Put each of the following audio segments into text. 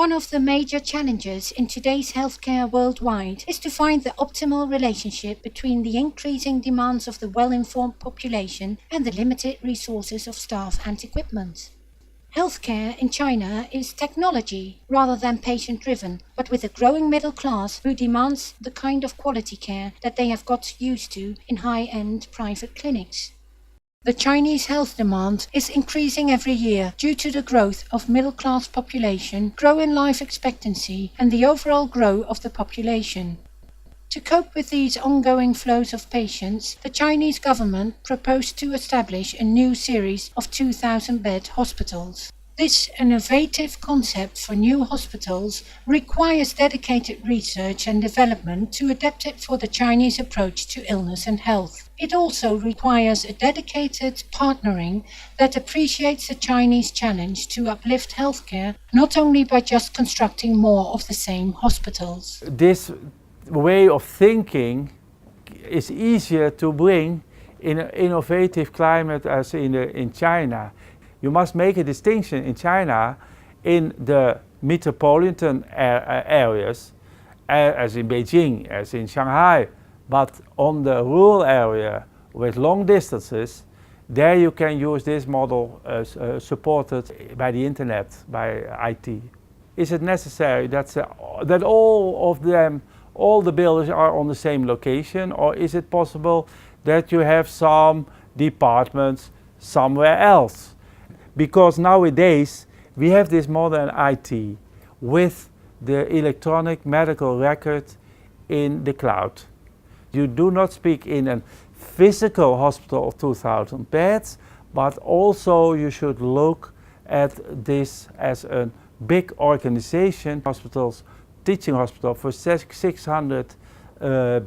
One of the major challenges in today's healthcare worldwide is to find the optimal relationship between the increasing demands of the well-informed population and the limited resources of staff and equipment. Healthcare in China is technology rather than patient-driven, but with a growing middle class who demands the kind of quality care that they have got used to in high-end private clinics. The Chinese health demand is increasing every year due to the growth of middle-class population, growing life expectancy, and the overall growth of the population. To cope with these ongoing flows of patients, the Chinese government proposed to establish a new series of 2,000-bed hospitals. This innovative concept for new hospitals requires dedicated research and development to adapt it for the Chinese approach to illness and health. It also requires a dedicated partnering that appreciates the Chinese challenge to uplift healthcare, not only by just constructing more of the same hospitals. This way of thinking is easier to bring in an innovative climate as in China. You must make a distinction in China in the metropolitan areas, as in Beijing, as in Shanghai, but on the rural area with long distances, there you can use this model supported by the internet, by IT. Is it necessary that all of them, all the buildings are on the same location, or is it possible that you have some departments somewhere else? Because nowadays we have this modern IT with the electronic medical record in the cloud. You do not speak in a physical hospital of 2,000 beds, but also you should look at this as a big organization. Hospitals, teaching hospital for 600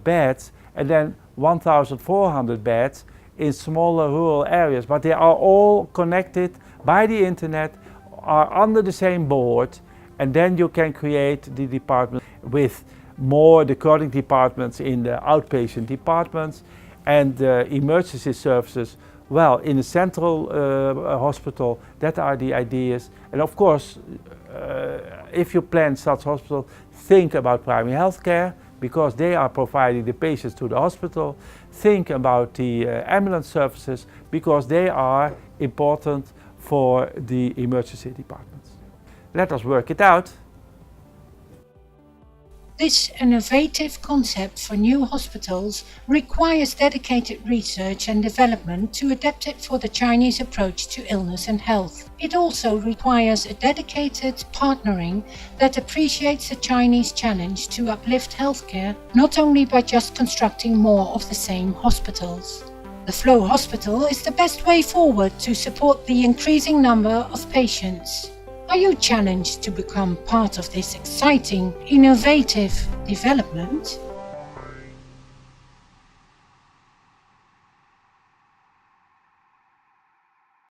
beds, and then 1,400 beds in smaller rural areas, but they are all connected by the internet, are under the same board, and then you can create the department with more the chronic departments in the outpatient departments and the emergency services, well, in a central hospital. That are the ideas. And of course, if you plan such hospital, think about primary health care, because they are providing the patients to the hospital. Think about the ambulance services, because they are important for the emergency departments. Let us work it out. This innovative concept for new hospitals requires dedicated research and development to adapt it for the Chinese approach to illness and health. It also requires a dedicated partnering that appreciates the Chinese challenge to uplift healthcare, not only by just constructing more of the same hospitals. The Flow Hospital is the best way forward to support the increasing number of patients. Are you challenged to become part of this exciting, innovative development?